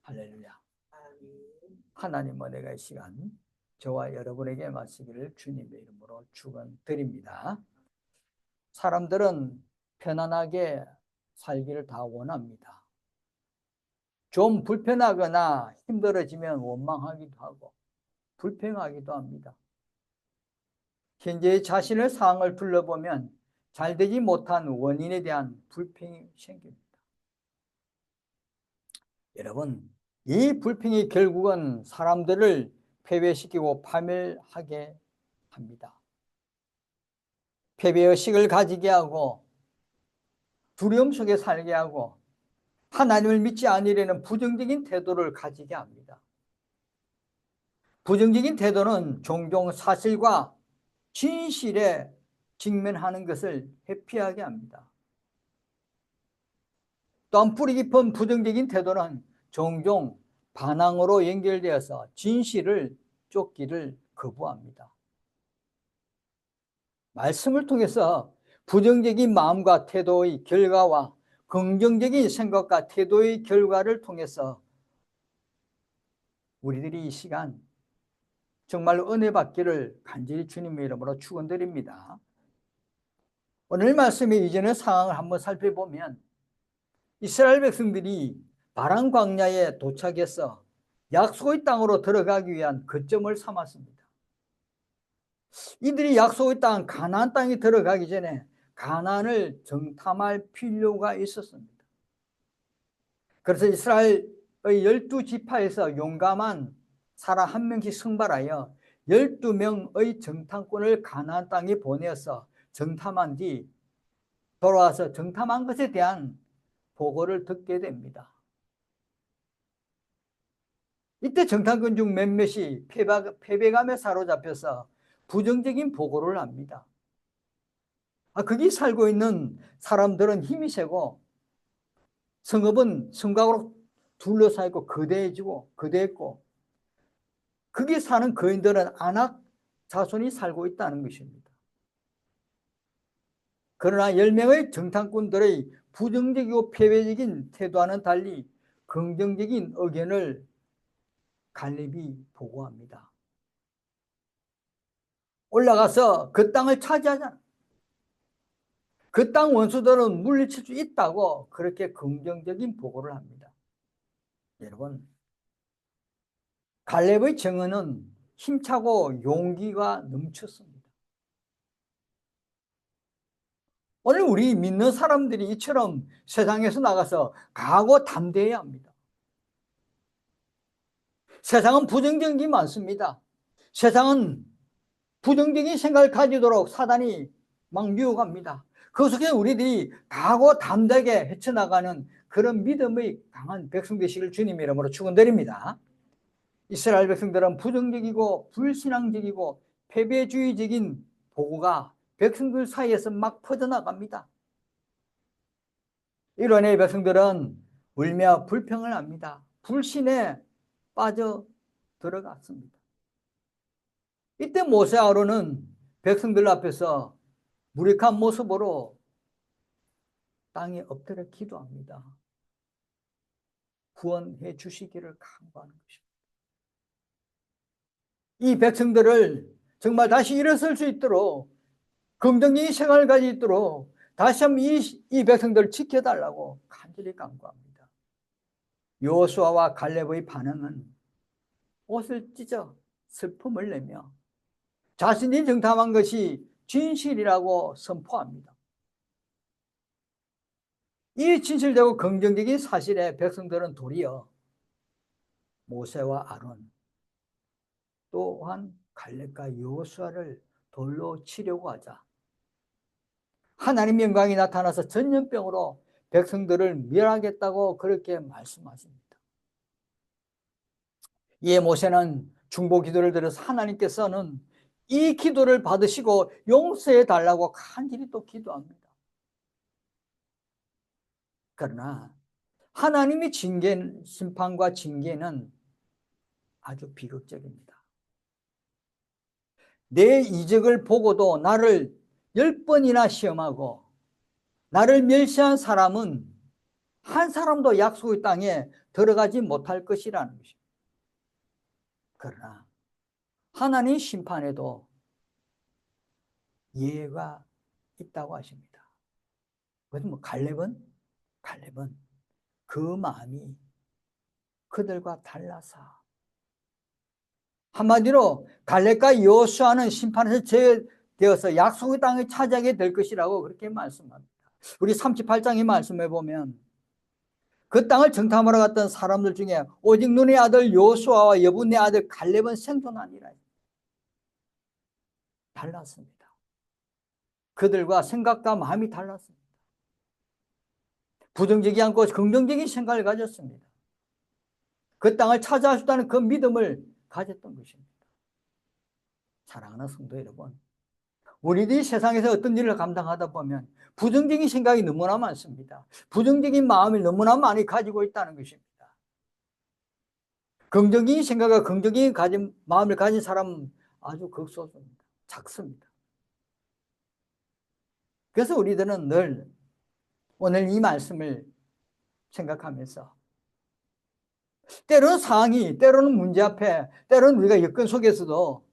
할렐루야. 하나님 은혜가 이 시간 저와 여러분에게 마치기를 주님의 이름으로 축원드립니다. 사람들은 편안하게 살기를 다 원합니다. 좀 불편하거나 힘들어지면 원망하기도 하고 불평하기도 합니다. 현재의 자신의 상황을 둘러보면 잘 되지 못한 원인에 대한 불평이 생깁니다. 여러분, 이 불평이 결국은 사람들을 패배시키고 파멸하게 합니다. 패배의식을 가지게 하고 두려움 속에 살게 하고 하나님을 믿지 않으려는 부정적인 태도를 가지게 합니다. 부정적인 태도는 종종 사실과 진실에 직면하는 것을 회피하게 합니다. 또한 뿌리 깊은 부정적인 태도는 종종 반항으로 연결되어서 진실을 쫓기를 거부합니다. 말씀을 통해서 부정적인 마음과 태도의 결과와 긍정적인 생각과 태도의 결과를 통해서 우리들이 이 시간 정말 은혜 받기를 간절히 주님의 이름으로 축원드립니다. 오늘 말씀의 이전의 상황을 한번 살펴보면 이스라엘 백성들이 바란 광야에 도착해서 약속의 땅으로 들어가기 위한 거점을 삼았습니다. 이들이 약속의 땅 가나안 땅에 들어가기 전에 가나안을 정탐할 필요가 있었습니다. 그래서 이스라엘의 12지파에서 용감한 사람 한 명씩 선발하여 12명의 정탐꾼을 가나안 땅에 보내어서 정탐한 뒤 돌아와서 정탐한 것에 대한 보고를 듣게 됩니다. 이때 정탐꾼 중 몇몇이 패배감에 사로잡혀서 부정적인 보고를 합니다. 거기 살고 있는 사람들은 힘이 세고 성읍은 성곽으로 둘러싸이고 거대했고 거기 사는 거인들은 아낙 자손이 살고 있다는 것입니다. 그러나 10명의 정탐꾼들의 부정적이고 패배적인 태도와는 달리 긍정적인 의견을 갈렙이 보고합니다. 올라가서 그 땅을 차지하자. 그 땅 원수들은 물리칠 수 있다고 그렇게 긍정적인 보고를 합니다. 여러분, 갈렙의 정언은 힘차고 용기가 넘쳤습니다. 오늘 우리 믿는 사람들이 이처럼 세상에서 나가서 강하고 담대해야 합니다. 세상은 부정적인 게 많습니다. 세상은 부정적인 생각을 가지도록 사단이 막 유혹합니다. 그 속에 우리들이 강하고 담대하게 헤쳐나가는 그런 믿음의 강한 백성 되시길 주님의 이름으로 축원드립니다. 이스라엘 백성들은 부정적이고 불신앙적이고 패배주의적인 보고가 백성들 사이에서 막 퍼져나갑니다. 이로 인해 백성들은 울며 불평을 합니다. 불신에 빠져 들어갔습니다. 이때 모세 아론은 백성들 앞에서 무력한 모습으로 땅에 엎드려 기도합니다. 구원해 주시기를 간구하는 것입니다. 이 백성들을 정말 다시 일어설 수 있도록 긍정적인 생각을 가지고 있도록 다시 한번 이 백성들을 지켜달라고 간절히 간구합니다. 여호수아와 갈렙의 반응은 옷을 찢어 슬픔을 내며 자신이 정탐한 것이 진실이라고 선포합니다. 이 진실되고 긍정적인 사실에 백성들은 도리어 모세와 아론 또한 갈렙과 여호수아를 돌로 치려고 하자 하나님의 영광이 나타나서 전염병으로 백성들을 멸하겠다고 그렇게 말씀하십니다. 이에 모세는 중보 기도를 드려서 하나님께서는 이 기도를 받으시고 용서해 달라고 간절히 또 기도합니다. 그러나 하나님의 심판과 징계는 아주 비극적입니다. 내 이적을 보고도 나를 10번이나 시험하고 나를 멸시한 사람은 한 사람도 약속의 땅에 들어가지 못할 것이라는 것입니다. 그러나 하나님 심판에도 예외가 있다고 하십니다. 그래서 뭐 갈렙은 그 마음이 그들과 달라서, 한마디로 갈렙과 여호수아는 심판에서 제외되어서 약속의 땅을 차지하게 될 것이라고 그렇게 말씀합니다. 우리 38장의 말씀에 보면 그 땅을 정탐하러 갔던 사람들 중에 오직 눈의 아들 여호수아와 여분의 아들 갈렙은 생존하니라. 달랐습니다. 그들과 생각과 마음이 달랐습니다. 부정적이지 않고 긍정적인 생각을 가졌습니다. 그 땅을 차지할 수 있다는 그 믿음을 가졌던 것입니다. 사랑하는 성도 여러분, 우리들이 세상에서 어떤 일을 감당하다 보면 부정적인 생각이 너무나 많습니다. 부정적인 마음을 너무나 많이 가지고 있다는 것입니다. 긍정적인 생각과 긍정적인 마음을 가진 사람은 아주 극소수입니다. 작습니다. 그래서 우리들은 늘 오늘 이 말씀을 생각하면서 때로는 상황이, 때로는 문제 앞에, 때로는 우리가 여건 속에서도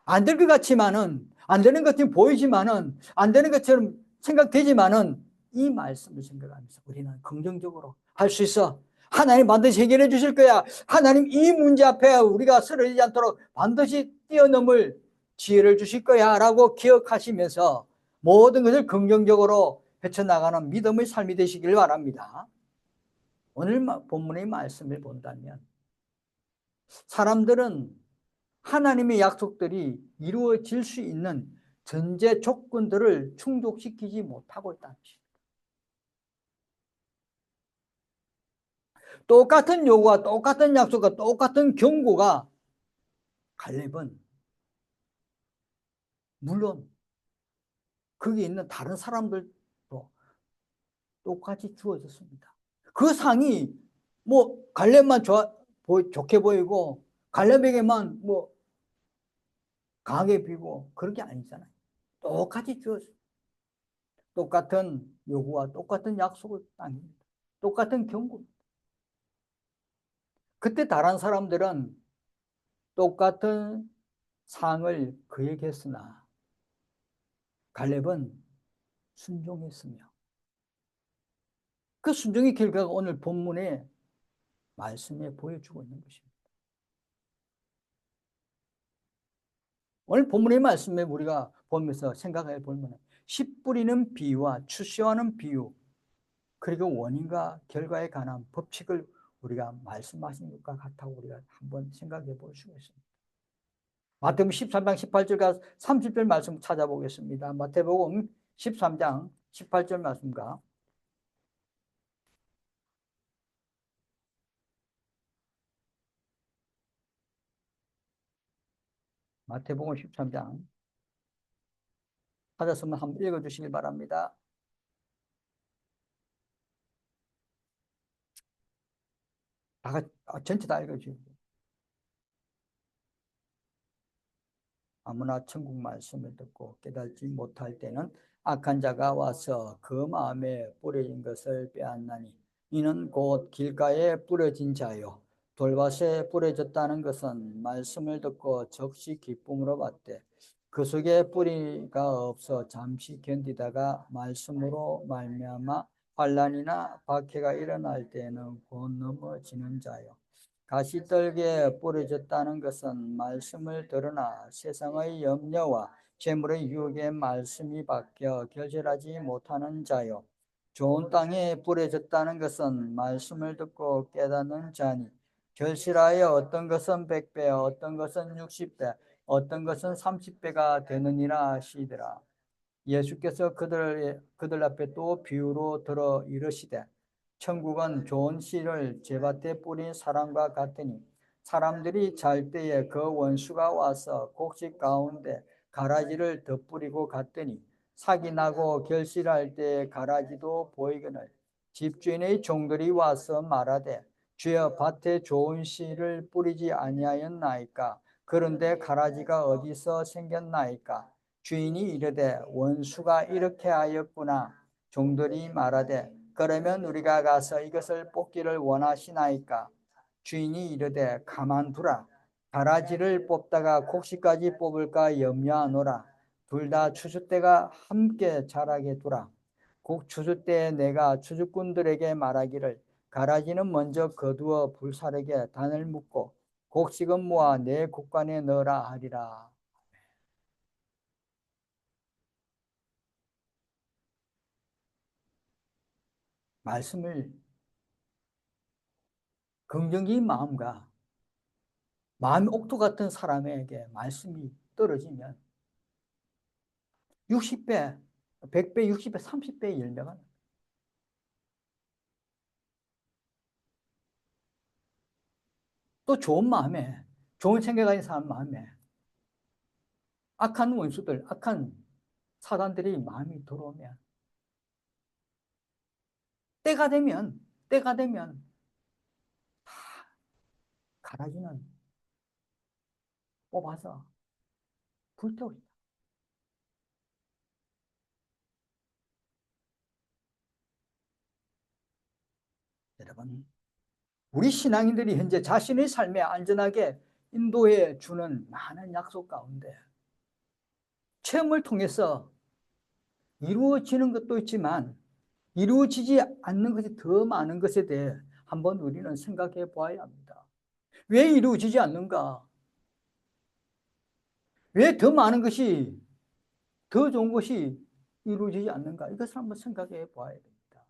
안 될 것 같지만은, 안 되는 것처럼 보이지만은, 안 되는 것처럼 생각되지만은 이 말씀을 생각하면서 우리는 긍정적으로 할 수 있어. 하나님 반드시 해결해 주실 거야. 하나님 이 문제 앞에 우리가 쓰러지지 않도록 반드시 뛰어넘을 지혜를 주실 거야 라고 기억하시면서 모든 것을 긍정적으로 헤쳐나가는 믿음의 삶이 되시길 바랍니다. 오늘 본문의 말씀을 본다면 사람들은 하나님의 약속들이 이루어질 수 있는 전제 조건들을 충족시키지 못하고 있다는 것입니다. 똑같은 요구와 똑같은 약속과 똑같은 경고가 갈렙은 물론 거기 있는 다른 사람들도 똑같이 주어졌습니다. 그 상이 뭐 갈렙만 좋게 보이고 갈렙에게만 뭐 강하게 비고 그런 게 아니잖아요. 똑같이 주어졌어요. 똑같은 요구와 똑같은 약속을 땅입니다. 똑같은 경고입니다. 그때 다른 사람들은 똑같은 상을 그에게 했으나 갈렙은 순종했으며 그 순종의 결과가 오늘 본문의 말씀에 보여주고 있는 것입니다. 오늘 본문의 말씀에 우리가 보면서 생각해 보면 씨 뿌리는 비유와 추수하는 비유, 그리고 원인과 결과에 관한 법칙을 우리가 말씀하신 것과 같다고 우리가 한번 생각해 볼 수가 있습니다. 마태복음 13장 18절과 30절 말씀 찾아보겠습니다. 마태복음 13장 18절 말씀과 마태복음 13장 찾았으면 한번 읽어주시기 바랍니다. 전체 다 읽어주시고. 아무나 천국 말씀을 듣고 깨닫지 못할 때는 악한 자가 와서 그 마음에 뿌려진 것을 빼앗나니 이는 곧 길가에 뿌려진 자요 돌밭에 뿌려졌다는 것은 말씀을 듣고 즉시 기쁨으로 받되 그 속에 뿌리가 없어 잠시 견디다가 말씀으로 말미암아 환난이나 박해가 일어날 때에는 곧 넘어지는 자요 가시떨기에 뿌려졌다는 것은 말씀을 들으나 세상의 염려와 재물의 유혹에 말씀이 바뀌어 결실하지 못하는 자요. 좋은 땅에 뿌려졌다는 것은 말씀을 듣고 깨닫는 자니 결실하여 어떤 것은 100배, 어떤 것은 60배, 어떤 것은 30배가 되느니라 하시더라. 예수께서 그들 앞에 또 비유로 들어 이르시되 천국은 좋은 씨를 제밭에 뿌린 사람과 같으니 사람들이 잘 때에 그 원수가 와서 곡식 가운데 가라지를 덧뿌리고 갔더니 사기 나고 결실할 때에 가라지도 보이거늘 집주인의 종들이 와서 말하되 주여 밭에 좋은 씨를 뿌리지 아니하였나이까 그런데 가라지가 어디서 생겼나이까 주인이 이르되 원수가 이렇게 하였구나 종들이 말하되 그러면 우리가 가서 이것을 뽑기를 원하시나이까? 주인이 이르되 가만두라. 가라지를 뽑다가 곡식까지 뽑을까 염려하노라. 둘 다 추수 때가 함께 자라게 두라. 곡 추수 때에 내가 추수꾼들에게 말하기를 가라지는 먼저 거두어 불사르게 단을 묶고 곡식은 모아 내 곡간에 넣으라 하리라. 말씀을 긍정적인 마음과 마음이 옥토 같은 사람에게 말씀이 떨어지면 60배, 100배, 60배, 30배의 열매가 나요. 또 좋은 마음에, 좋은 생각 가진 사람 마음에 악한 원수들, 악한 사단들이 마음이 들어오면 때가 되면 가라지는 뽑아서 불태우리다. 여러분, 우리 신앙인들이 현재 자신의 삶에 안전하게 인도해 주는 많은 약속 가운데 체험을 통해서 이루어지는 것도 있지만 이루어지지 않는 것이 더 많은 것에 대해 한번 우리는 생각해 보아야 합니다. 왜 이루어지지 않는가? 왜 더 많은 것이, 더 좋은 것이 이루어지지 않는가? 이것을 한번 생각해 보아야 됩니다.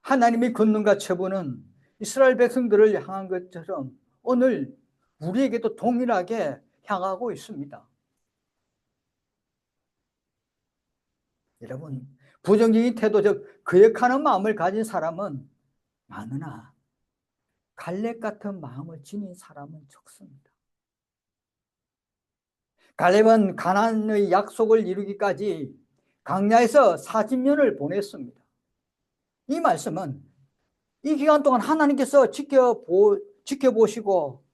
하나님의 권능과 처분은 이스라엘 백성들을 향한 것처럼 오늘 우리에게도 동일하게 향하고 있습니다. 여러분, 부정적인 태도적 거역하는 마음을 가진 사람은 많으나 갈렙 같은 마음을 지닌 사람은 적습니다. 갈렙은 가나안의 약속을 이루기까지 광야에서 40년을 보냈습니다. 이 말씀은 이 기간 동안 하나님께서 지켜보시고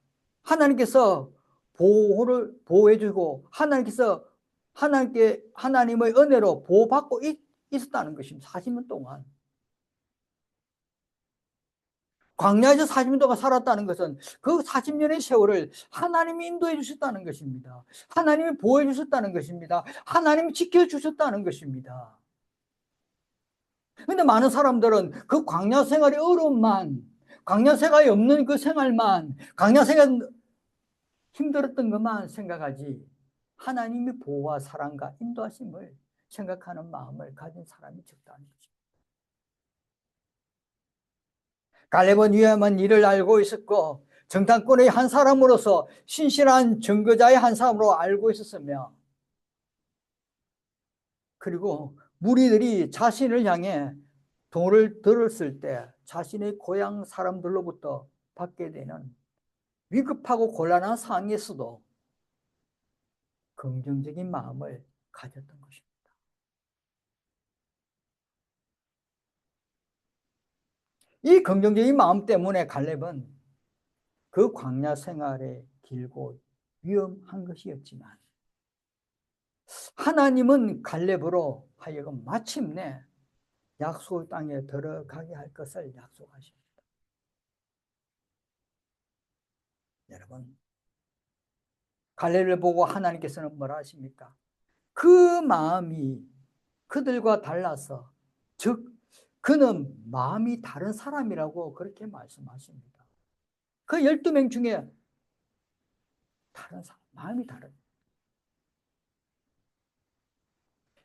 하나님께서 보호해주고 하나님의 은혜로 보호받고 있었다는 것입니다. 40년 동안. 광야에서 40년 동안 살았다는 것은 그 40년의 세월을 하나님이 인도해 주셨다는 것입니다. 하나님이 보호해 주셨다는 것입니다. 하나님이 지켜주셨다는 것입니다. 그런데 많은 사람들은 그 광야 생활의 어려움만, 광야 생활이 없는 그 생활만, 광야 생활 힘들었던 것만 생각하지 하나님의 보호와 사랑과 인도하심을 생각하는 마음을 가진 사람이 적다는 것입니다. 갈렙은 위험한 일을 알고 있었고 정탐꾼의 한 사람으로서 신실한 증거자의 한 사람으로 알고 있었으며, 그리고 무리들이 자신을 향해 돌을 들었을 때 자신의 고향 사람들로부터 받게 되는 위급하고 곤란한 상황에서도 긍정적인 마음을 가졌던 것입니다. 이 긍정적인 마음 때문에 갈렙은 그 광야 생활에 길고 위험한 것이었지만 하나님은 갈렙으로 하여금 마침내 약속 땅에 들어가게 할 것을 약속하십니다. 여러분, 갈렙을 보고 하나님께서는 뭐라 하십니까? 그 마음이 그들과 달라서, 즉 그는 마음이 다른 사람이라고 그렇게 말씀하십니다. 그 12명 중에 다른 사람, 마음이 다른.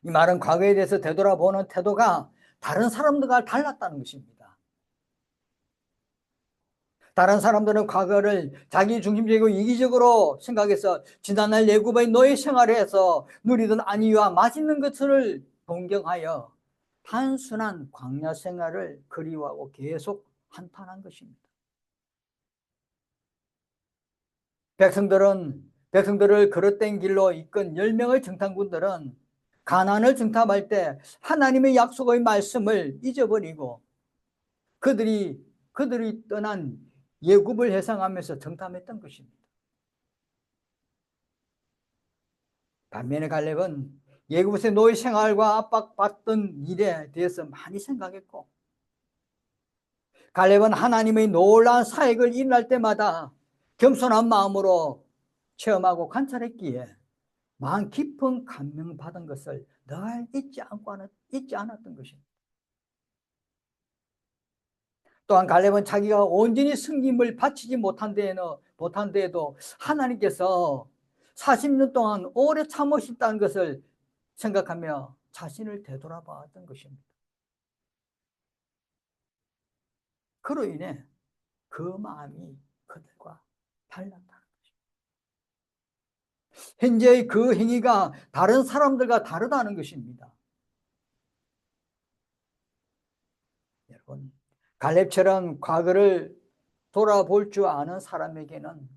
이 말은 과거에 대해서 되돌아보는 태도가 다른 사람들과 달랐다는 것입니다. 다른 사람들은 과거를 자기 중심적이고 이기적으로 생각해서 지난날 애굽의 노예 생활에서 누리던 안위와 맛있는 것을 동경하여 단순한 광야 생활을 그리워하고 계속 한탄한 것입니다. 백성들을 그릇된 길로 이끈 10명의 정탐꾼들은 가나안을 정탐할 때 하나님의 약속의 말씀을 잊어버리고 그들이 떠난 예굽을 회상하면서 정탐했던 것입니다. 반면에 갈렙은 애굽에서의 노예 생활과 압박받던 일에 대해서 많이 생각했고, 갈렙은 하나님의 놀라운 사역을 일어날 때마다 겸손한 마음으로 체험하고 관찰했기에 마음 깊은 감명받은 것을 늘 잊지 않았던 것입니다. 또한 갈렙은 자기가 온전히 승김을 바치지 못한 데에도 하나님께서 40년 동안 오래 참으셨다는 것을 생각하며 자신을 되돌아봤던 것입니다. 그로 인해 그 마음이 그들과 달랐다는 것입니다. 현재의 그 행위가 다른 사람들과 다르다는 것입니다. 여러분, 갈렙처럼 과거를 돌아볼 줄 아는 사람에게는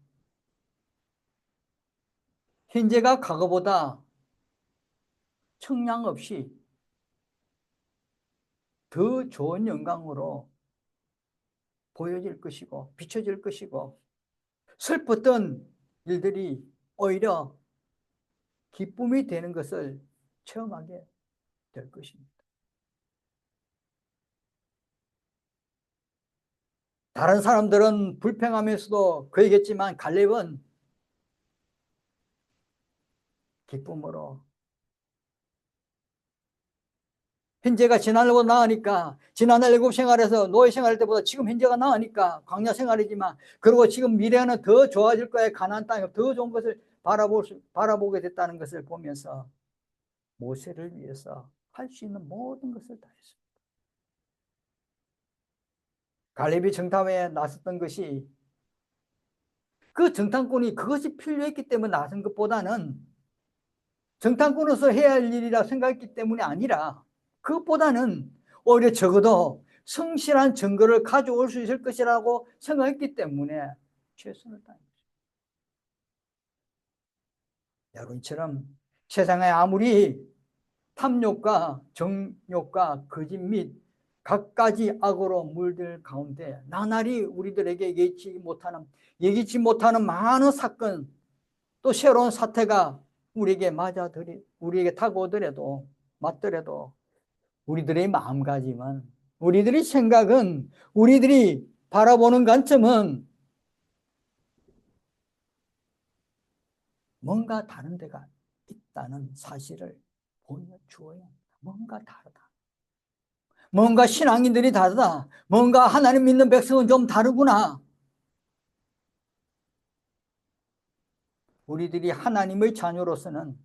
현재가 과거보다 청량 없이 더 좋은 영광으로 보여질 것이고 비춰질 것이고, 슬펐던 일들이 오히려 기쁨이 되는 것을 체험하게 될 것입니다. 다른 사람들은 불평하면서도 그러겠지만 갈렙은 기쁨으로, 현재가 지난날보다 나으니까, 지난날 애굽 생활에서 노예 생활할 때보다 지금 현재가 나으니까 광야 생활이지만, 그리고 지금 미래는 더 좋아질 거야. 가나안 땅에 더 좋은 것을 바라보게 됐다는 것을 보면서 모세를 위해서 할 수 있는 모든 것을 다 했습니다. 갈렙이 정탐에 나섰던 것이, 그 정탐꾼이 그것이 필요했기 때문에 나선 것보다는, 정탐꾼으로서 해야 할 일이라 생각했기 때문이 아니라, 그것보다는 오히려 적어도 성실한 증거를 가져올 수 있을 것이라고 생각했기 때문에 최선을 다했습니다. 여러분처럼 세상에 아무리 탐욕과 정욕과 거짓 및 갖가지 악으로 물들 가운데 나날이 우리들에게 예기치 못하는 많은 사건, 또 새로운 사태가 우리에게 다가오더라도, 맞더라도, 우리들의 마음가짐은, 우리들의 생각은, 우리들이 바라보는 관점은 뭔가 다른 데가 있다는 사실을 보여주어야 합니다. 뭔가 다르다. 뭔가 신앙인들이 다르다. 뭔가 하나님 믿는 백성은 좀 다르구나. 우리들이 하나님의 자녀로서는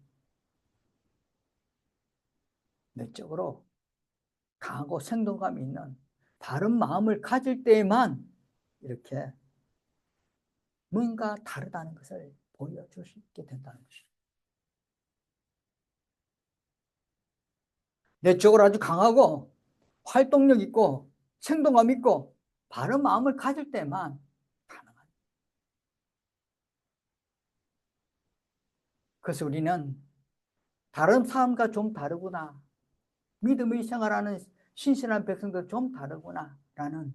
내적으로 강하고 생동감 있는 바른 마음을 가질 때에만 이렇게 뭔가 다르다는 것을 보여줄 수 있게 된다는 것입니다. 내적으로 아주 강하고 활동력 있고 생동감 있고 바른 마음을 가질 때만 가능합니다. 그래서 우리는 다른 사람과 좀 다르구나, 믿음의 생활하는 신실한 백성들 좀 다르구나 라는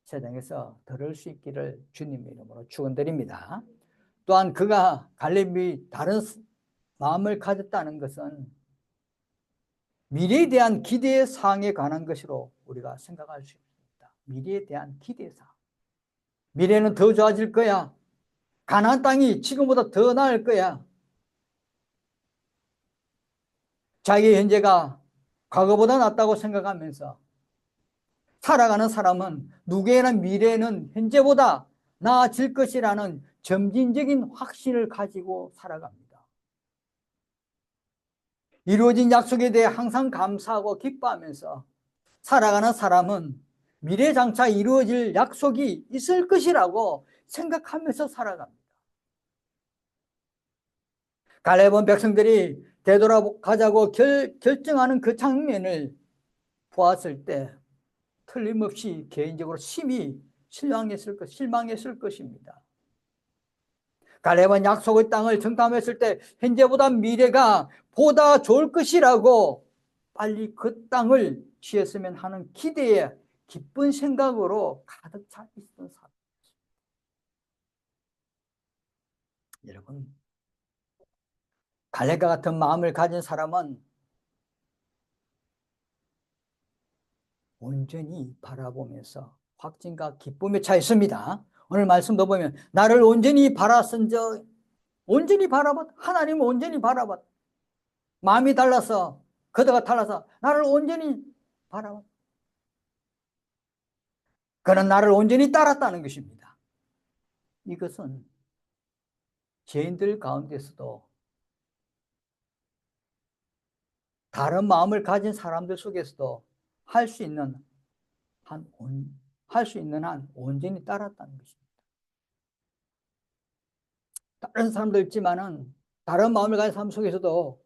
세상에서 들을 수 있기를 주님의 이름으로 축원드립니다. 또한 갈렙이 다른 마음을 가졌다는 것은 미래에 대한 기대 사항에 관한 것으로 우리가 생각할 수 있습니다. 미래에 대한 기대 사항. 미래는 더 좋아질 거야. 가나안 땅이 지금보다 더 나을 거야. 자기의 현재가 과거보다 낫다고 생각하면서 살아가는 사람은 누구에나 미래는 현재보다 나아질 것이라는 점진적인 확신을 가지고 살아갑니다. 이루어진 약속에 대해 항상 감사하고 기뻐하면서 살아가는 사람은 미래 장차 이루어질 약속이 있을 것이라고 생각하면서 살아갑니다. 갈렙은 백성들이 되돌아가자고 결정하는 그 장면을 보았을 때 틀림없이 개인적으로 심히 실망했을 것입니다. 갈렙은 약속의 땅을 정탐했을 때 현재보다 미래가 보다 좋을 것이라고 빨리 그 땅을 취했으면 하는 기대에 기쁜 생각으로 가득 차 있었던 사람. 여러분, 갈렙과 같은 마음을 가진 사람은 온전히 바라보면서 확증과 기쁨에 차 있습니다. 오늘 말씀도 보면 나를 온전히 바라선저, 온전히 바라봤, 하나님을 온전히 바라봤. 마음이 달라서, 그대가 달라서 나를 온전히 바라봤. 그는 나를 온전히 따랐다는 것입니다. 이것은 죄인들 가운데서도 다른 마음을 가진 사람들 속에서도 할 수 있는 한 온전히 따랐다는 것입니다. 다른 사람도 있지만은 다른 마음을 가진 사람 속에서도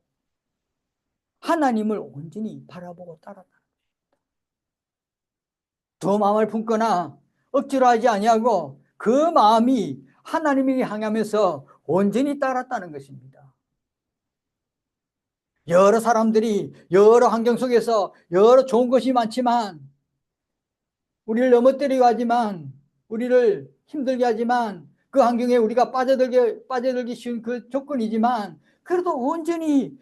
하나님을 온전히 바라보고 따랐다. 두 마음을 품거나 억지로 하지 아니하고 그 마음이 하나님에게 향하면서 온전히 따랐다는 것입니다. 여러 사람들이 여러 환경 속에서 여러 좋은 것이 많지만 우리를 넘어뜨리고 하지만 우리를 힘들게 하지만 그 환경에 우리가 빠져들기 쉬운 그 조건이지만 그래도 온전히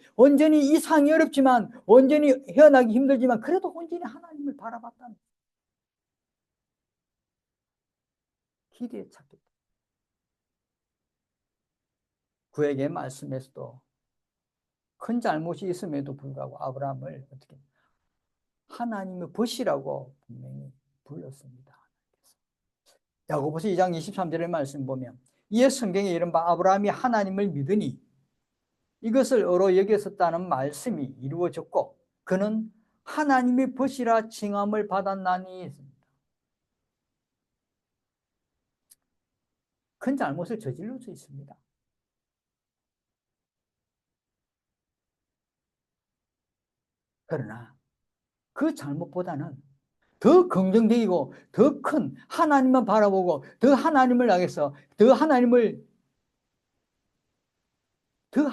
이 상이 어렵지만 온전히 헤어나기 힘들지만 그래도 온전히 하나님을 바라봤다는 기대에 찾겠다. 그에게 말씀에서도 큰 잘못이 있음에도 불구하고 아브라함을 어떻게 하나님의 벗이라고 분명히 불렀습니다. 야고보서 2장 23절의 말씀 보면 이에 성경에 이른바 아브라함이 하나님을 믿으니 이것을 의로 여겼었다는 말씀이 이루어졌고 그는 하나님의 벗이라 칭함을 받았나니 했습니다. 큰 잘못을 저질러 수 있습니다. 그러나 그 잘못보다는 더 긍정적이고 더 큰 하나님만 바라보고 더 하나님을 향해서 더 하나님을 더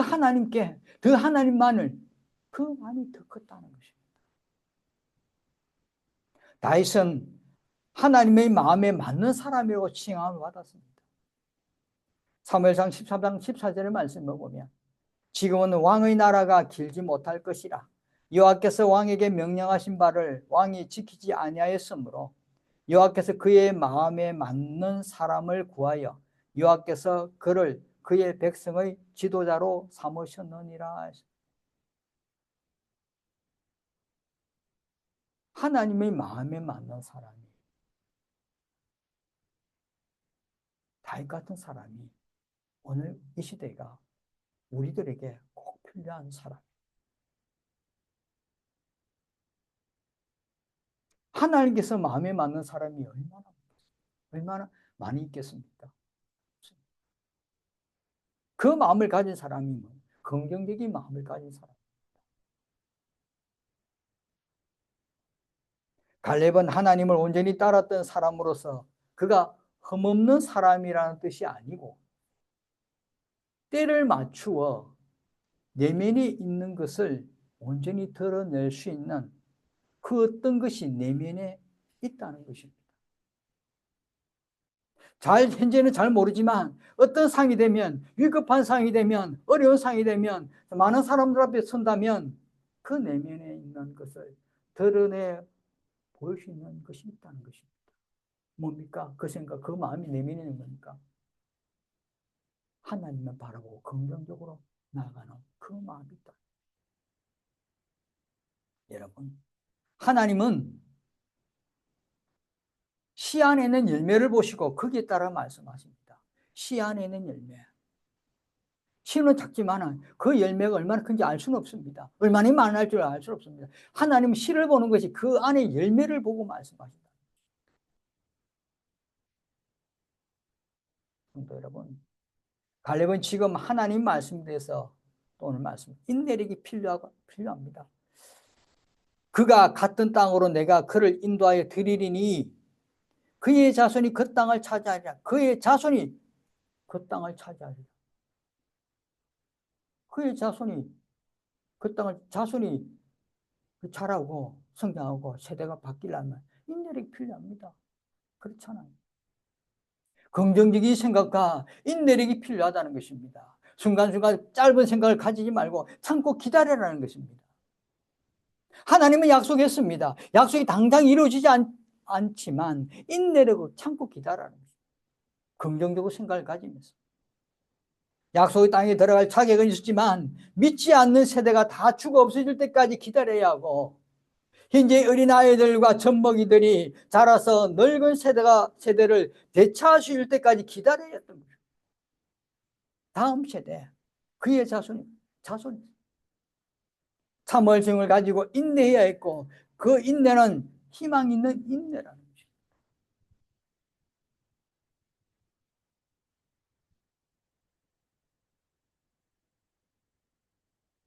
하나님께 더 하나님만을 그 마음이 더 컸다는 것입니다. 다윗은 하나님의 마음에 맞는 사람이라고 칭함을 받았습니다. 사무엘상 14장 14절의 말씀을 보면 지금은 왕의 나라가 길지 못할 것이라 여호와께서 왕에게 명령하신 바를 왕이 지키지 아니하였으므로 여호와께서 그의 마음에 맞는 사람을 구하여 여호와께서 그를 그의 백성의 지도자로 삼으셨느니라. 하나님의 마음에 맞는 사람이 다윗 같은 사람이 오늘 이 시대가 우리들에게 꼭 필요한 사람. 하나님께서 마음에 맞는 사람이 얼마나 많이 있겠습니까? 그 마음을 가진 사람이 긍정적인 마음을 가진 사람. 갈렙은 하나님을 온전히 따랐던 사람으로서 그가 흠없는 사람이라는 뜻이 아니고 때를 맞추어 내면에 있는 것을 온전히 드러낼 수 있는 그 어떤 것이 내면에 있다는 것입니다. 현재는 잘 모르지만 어떤 상이 되면 위급한 상이 되면 어려운 상이 되면 많은 사람들 앞에 선다면 그 내면에 있는 것을 드러내 보일 수 있는 것이 있다는 것입니다. 뭡니까? 그 생각, 그 마음이 내면에 있는 거니까 하나님을 바라보고 긍정적으로 나아가는 그 마음이 있다. 여러분, 하나님은 씨 안에 있는 열매를 보시고 거기에 따라 말씀하십니다. 씨 안에 있는 열매. 씨는 작지만 그 열매가 얼마나 큰지 알 수는 없습니다. 얼마나 많을 줄 알 수 없습니다. 하나님은 씨를 보는 것이 그 안에 열매를 보고 말씀하신다. 성도 여러분, 갈렙은 지금 하나님 말씀에 대해서 또 오늘 말씀 인내력이 필요합니다. 그가 갔던 땅으로 내가 그를 인도하여 드리리니 그의 자손이 그 땅을 차지하리라. 그의 자손이 그 땅을 차지하리라. 그의 자손이 그 땅을 자손이 자라고 성장하고 세대가 바뀌려면 인내력이 필요합니다. 그렇잖아요. 긍정적인 생각과 인내력이 필요하다는 것입니다. 순간순간 짧은 생각을 가지지 말고 참고 기다려라는 것입니다. 하나님은 약속했습니다. 약속이 당장 이루어지지 않지만 인내력을 참고 기다려라는 것입니다. 긍정적으로 생각을 가지면서. 약속의 땅에 들어갈 자격은 있었지만 믿지 않는 세대가 다 죽어 없어질 때까지 기다려야 하고, 현재 어린아이들과 젖먹이들이 자라서 늙은 세대를 대체할 수 있을 때까지 기다려야 했던 거죠. 다음 세대, 그의 자손. 참을성을 가지고 인내해야 했고, 그 인내는 희망 있는 인내라는 거죠.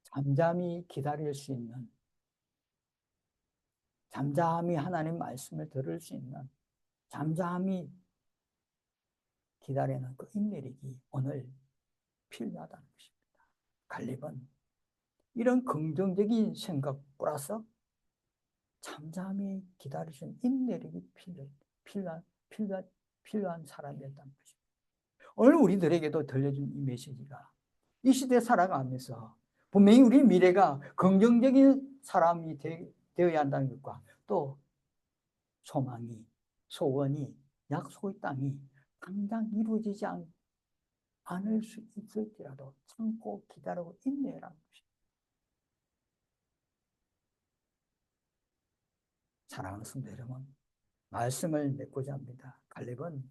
잠잠히 기다릴 수 있는, 잠잠히 하나님 말씀을 들을 수 있는, 잠잠히 기다리는 그 인내력이 오늘 필요하다는 것입니다. 갈렙은 이런 긍정적인 생각 플러스 잠잠히 기다리시는 인내력이 필요한 사람이었다는 것입니다. 오늘 우리들에게도 들려준 이 메시지가 이 시대에 살아가면서 분명히 우리 미래가 긍정적인 사람이 되어야 한다는 것과, 또 소망이, 소원이, 약속의 땅이 당장 이루어지지 않을 수 있을지라도 참고 기다리고 인내라는 것입니다. 사랑하는 성도 여러분, 말씀을 맺고자 합니다. 갈렙은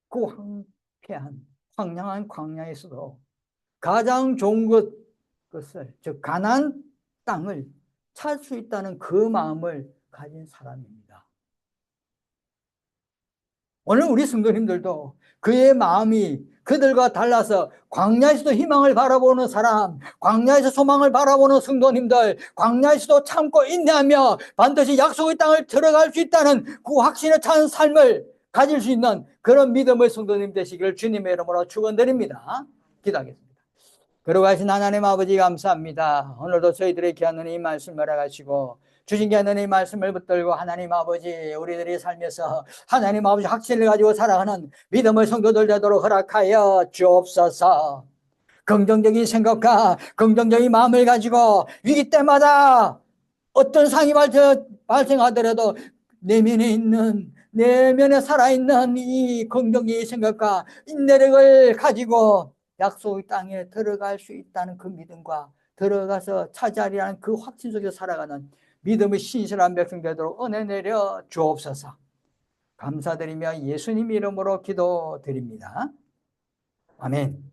그 황폐한 황량한 광야에서도 가장 좋은 것을, 즉 가나안 땅을 찾을 수 있다는 그 마음을 가진 사람입니다. 오늘 우리 성도님들도 그의 마음이 그들과 달라서 광야에서도 희망을 바라보는 사람, 광야에서 소망을 바라보는 성도님들, 광야에서도 참고 인내하며 반드시 약속의 땅을 들어갈 수 있다는 그 확신에 찬 삶을 가질 수 있는 그런 믿음의 성도님 되시기를 주님의 이름으로 축원드립니다. 기도하겠습니다. 거룩하신 하나님 아버지 감사합니다. 오늘도 저희들의 귀한 이 말씀을 알아가시고 주신 귀한 이 말씀을 붙들고 하나님 아버지 우리들의 삶에서 하나님 아버지 확신을 가지고 살아가는 믿음의 성도들 되도록 허락하여 주옵소서. 긍정적인 생각과 긍정적인 마음을 가지고 위기 때마다 어떤 상이 발생하더라도 내면에 살아있는 이 긍정적인 생각과 인내력을 가지고 약속의 땅에 들어갈 수 있다는 그 믿음과 들어가서 차지하리라는 그 확신 속에서 살아가는 믿음의 신실한 백성 되도록 은혜 내려 주옵소서. 감사드리며 예수님 이름으로 기도드립니다. 아멘.